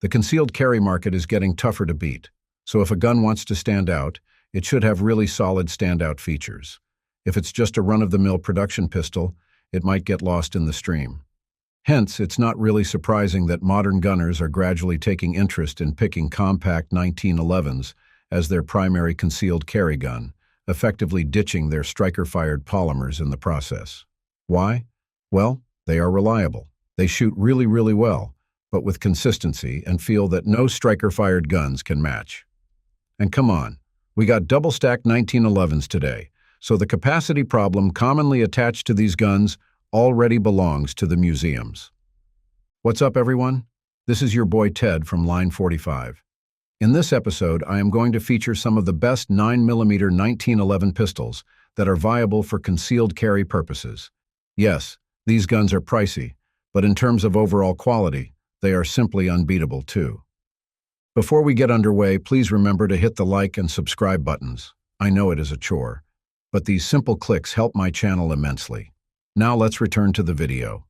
The concealed carry market is getting tougher to beat, so if a gun wants to stand out, it should have really solid standout features. If it's just a run-of-the-mill production pistol, it might get lost in the stream. Hence, it's not really surprising that modern gunners are gradually taking interest in picking compact 1911s as their primary concealed carry gun, effectively ditching their striker-fired polymers in the process. Why? Well, they are reliable. They shoot really, really well, but with consistency, and feel that no striker-fired guns can match. And come on, we got double-stacked 1911s today, so the capacity problem commonly attached to these guns already belongs to the museums. What's up, everyone? This is your boy Ted from Line 45. In this episode, I am going to feature some of the best 9mm 1911 pistols that are viable for concealed carry purposes. Yes, these guns are pricey, but in terms of overall quality, they are simply unbeatable too. Before we get underway, please remember to hit the like and subscribe buttons. I know it is a chore, but these simple clicks help my channel immensely. Now let's return to the video.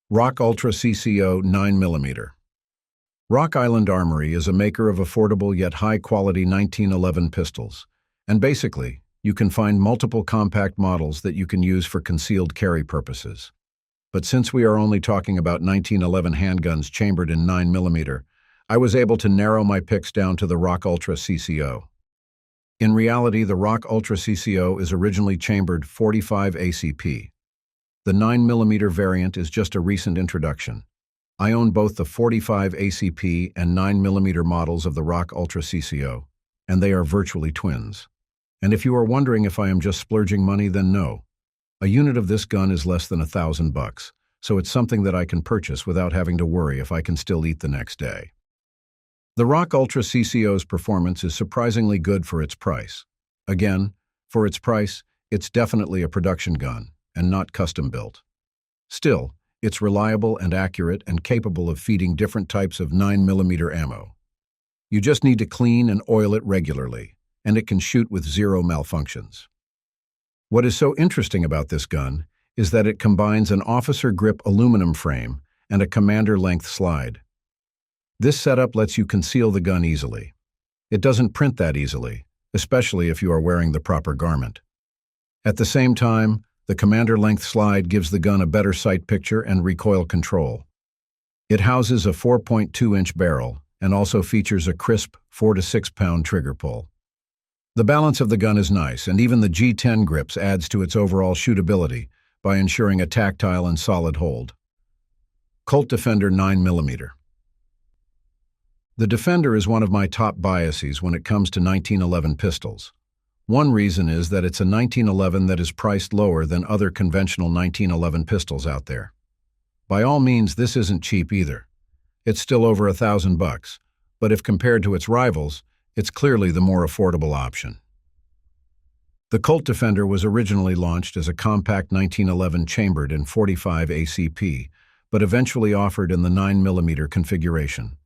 Rock Ultra CCO 9mm. Rock Island Armory is a maker of affordable yet high-quality 1911 pistols, and basically, you can find multiple compact models that you can use for concealed carry purposes. But since we are only talking about 1911 handguns chambered in 9mm, I was able to narrow my picks down to the Rock Ultra CCO. In reality, the Rock Ultra CCO is originally chambered 45 ACP. The 9mm variant is just a recent introduction. I own both the 45 ACP and 9mm models of the Rock Ultra CCO, and they are virtually twins. And if you are wondering if I am just splurging money, then no. A unit of this gun is less than $1,000, so it's something that I can purchase without having to worry if I can still eat the next day. The Rock Ultra CCO's performance is surprisingly good for its price. Again, for its price, it's definitely a production gun, and not custom-built. Still, it's reliable and accurate and capable of feeding different types of 9mm ammo. You just need to clean and oil it regularly, and it can shoot with zero malfunctions. What is so interesting about this gun is that it combines an officer grip aluminum frame and a commander length slide. This setup lets you conceal the gun easily. It doesn't print that easily, especially if you are wearing the proper garment. At the same time, the commander length slide gives the gun a better sight picture and recoil control. It houses a 4.2-inch barrel and also features a crisp 4 to 6 pound trigger pull. The balance of the gun is nice, and even the G10 grips adds to its overall shootability by ensuring a tactile and solid hold. Colt Defender 9mm. The Defender is one of my top biases when it comes to 1911 pistols. One reason is that it's a 1911 that is priced lower than other conventional 1911 pistols out there. By all means, this isn't cheap either. It's still over $1,000, but if compared to its rivals, it's clearly the more affordable option. The Colt Defender was originally launched as a compact 1911 chambered in 45 ACP, but eventually offered in the 9mm configuration.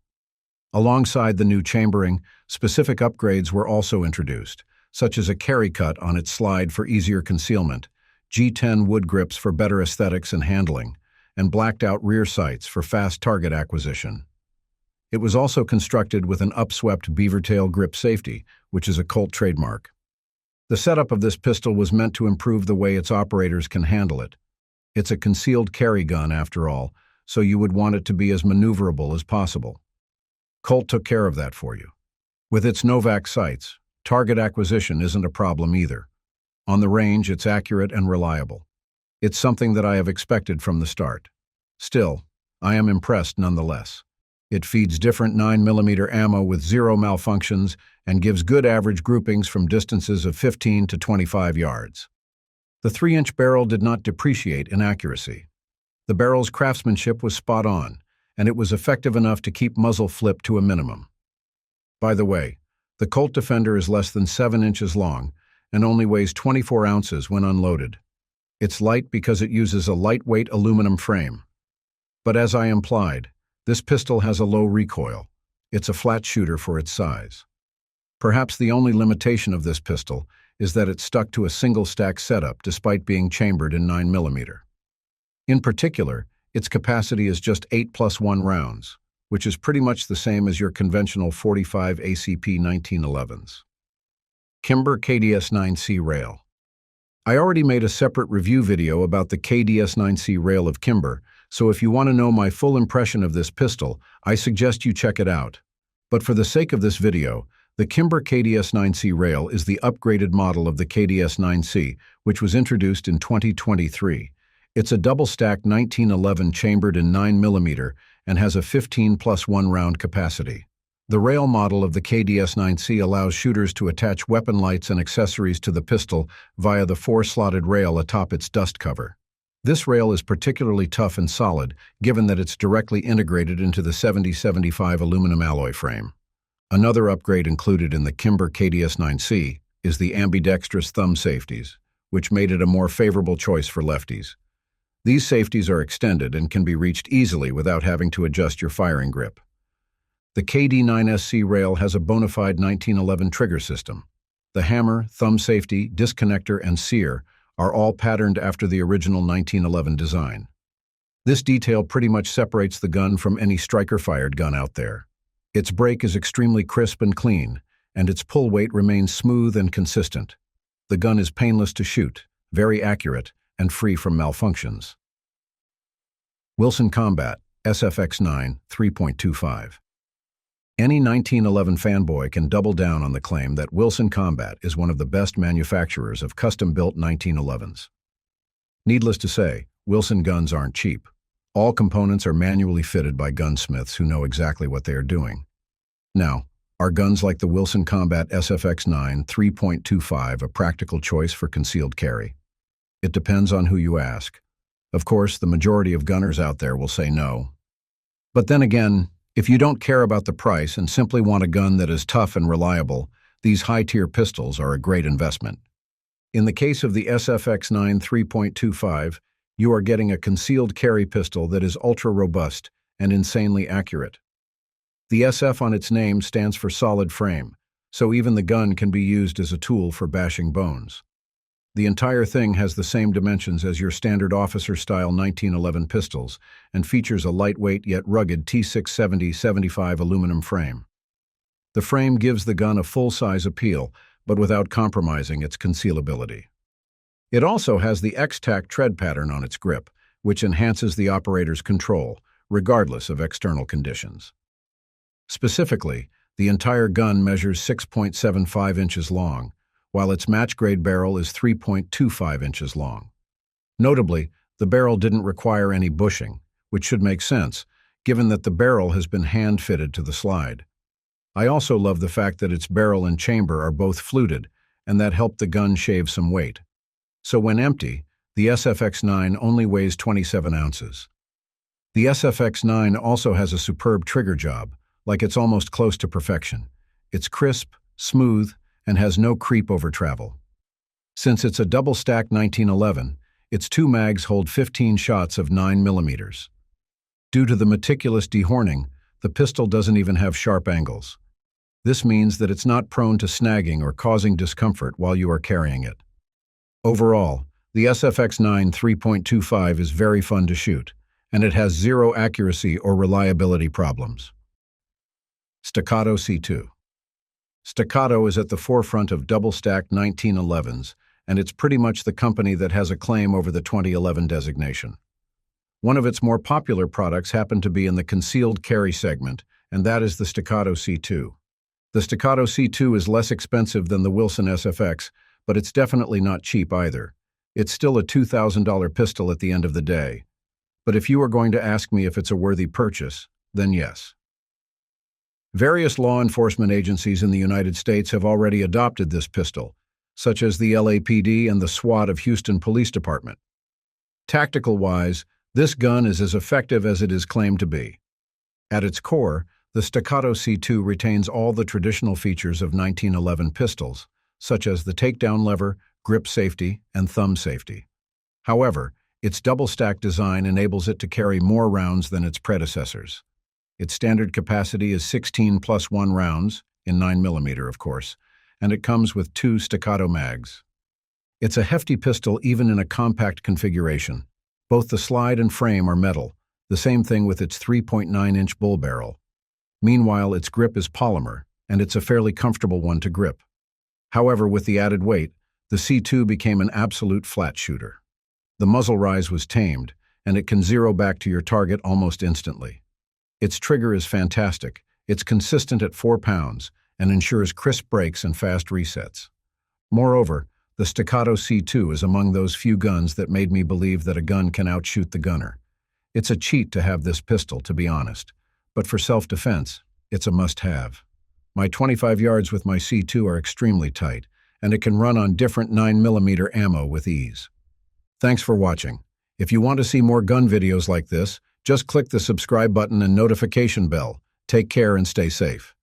Alongside the new chambering, specific upgrades were also introduced, such as a carry cut on its slide for easier concealment, G10 wood grips for better aesthetics and handling, and blacked-out rear sights for fast target acquisition. It was also constructed with an upswept beavertail grip safety, which is a Colt trademark. The setup of this pistol was meant to improve the way its operators can handle it. It's a concealed carry gun, after all, so you would want it to be as maneuverable as possible. Colt took care of that for you. With its Novak sights, target acquisition isn't a problem either. On the range, it's accurate and reliable. It's something that I have expected from the start. Still, I am impressed nonetheless. It feeds different 9mm ammo with zero malfunctions and gives good average groupings from distances of 15 to 25 yards. The 3-inch barrel did not depreciate in accuracy. The barrel's craftsmanship was spot on, and it was effective enough to keep muzzle flip to a minimum. By the way, the Colt Defender is less than 7 inches long and only weighs 24 ounces when unloaded. It's light because it uses a lightweight aluminum frame. But as I implied, this pistol has a low recoil. It's a flat shooter for its size. Perhaps the only limitation of this pistol is that it's stuck to a single-stack setup despite being chambered in 9mm. In particular, its capacity is just 8+1 rounds, which is pretty much the same as your conventional 45 ACP 1911s. Kimber KDS 9C rail. I already made a separate review video about the KDS 9C rail of Kimber, so if you want to know my full impression of this pistol, I suggest you check it out. But for the sake of this video, the Kimber KDS 9C rail is the upgraded model of the KDS 9C, which was introduced in 2023. It's a double-stack 1911 chambered in 9mm and has a 15+1 round capacity. The rail model of the KDS 9C allows shooters to attach weapon lights and accessories to the pistol via the 4-slotted rail atop its dust cover. This rail is particularly tough and solid, given that it's directly integrated into the 7075 aluminum alloy frame. Another upgrade included in the Kimber KDS 9C is the ambidextrous thumb safeties, which made it a more favorable choice for lefties. These safeties are extended and can be reached easily without having to adjust your firing grip. The KD9SC rail has a bona fide 1911 trigger system. The hammer, thumb safety, disconnector, and sear are all patterned after the original 1911 design. This detail pretty much separates the gun from any striker-fired gun out there. Its break is extremely crisp and clean, and its pull weight remains smooth and consistent. The gun is painless to shoot, very accurate, and free from malfunctions. Wilson Combat SX9 3.25. Any 1911 fanboy can double down on the claim that Wilson Combat is one of the best manufacturers of custom-built 1911s. Needless to say, Wilson guns aren't cheap. All components are manually fitted by gunsmiths who know exactly what they are doing. Now, are guns like the Wilson Combat SX9 3.25 a practical choice for concealed carry? It depends on who you ask. Of course, the majority of gunners out there will say no. But then again, if you don't care about the price and simply want a gun that is tough and reliable, these high-tier pistols are a great investment. In the case of the SX9 3.25, you are getting a concealed carry pistol that is ultra-robust and insanely accurate. The SF on its name stands for solid frame, so even the gun can be used as a tool for bashing bones. The entire thing has the same dimensions as your standard officer-style 1911 pistols and features a lightweight yet rugged T670/75 aluminum frame. The frame gives the gun a full-size appeal, but without compromising its concealability. It also has the X-Tac tread pattern on its grip, which enhances the operator's control, regardless of external conditions. Specifically, the entire gun measures 6.75 inches long, while its match-grade barrel is 3.25 inches long. Notably, the barrel didn't require any bushing, which should make sense, given that the barrel has been hand-fitted to the slide. I also love the fact that its barrel and chamber are both fluted, and that helped the gun shave some weight. So when empty, the SX9 only weighs 27 ounces. The SX9 also has a superb trigger job, like it's almost close to perfection. It's crisp, smooth, and has no creep over travel. Since it's a double-stack 1911, its two mags hold 15 shots of 9mm. Due to the meticulous dehorning, the pistol doesn't even have sharp angles. This means that it's not prone to snagging or causing discomfort while you are carrying it. Overall, the SX9 3.25 is very fun to shoot, and it has zero accuracy or reliability problems. Staccato C2. Staccato is at the forefront of double-stack 1911s, and it's pretty much the company that has a claim over the 2011 designation. One of its more popular products happened to be in the concealed carry segment, and that is the Staccato C2. The Staccato C2 is less expensive than the Wilson SFX, but it's definitely not cheap either. It's still a $2,000 pistol at the end of the day. But if you are going to ask me if it's a worthy purchase, then yes. Various law enforcement agencies in the United States have already adopted this pistol, such as the LAPD and the SWAT of Houston Police Department. Tactical-wise, this gun is as effective as it is claimed to be. At its core, the Staccato C2 retains all the traditional features of 1911 pistols, such as the takedown lever, grip safety, and thumb safety. However, its double-stack design enables it to carry more rounds than its predecessors. Its standard capacity is 16+1 rounds, in 9mm of course, and it comes with 2 Staccato mags. It's a hefty pistol even in a compact configuration. Both the slide and frame are metal, the same thing with its 3.9-inch bull barrel, Meanwhile, its grip is polymer, and it's a fairly comfortable one to grip. However, with the added weight, the C2 became an absolute flat shooter. The muzzle rise was tamed, and it can zero back to your target almost instantly. Its trigger is fantastic. It's consistent at 4 pounds and ensures crisp brakes and fast resets. Moreover, the Staccato C2 is among those few guns that made me believe that a gun can outshoot the gunner. It's a cheat to have this pistol, to be honest, but for self-defense, it's a must-have. My 25 yards with my C2 are extremely tight, and it can run on different 9mm ammo with ease. Thanks for watching. If you want to see more gun videos like this, just click the subscribe button and notification bell. Take care and stay safe.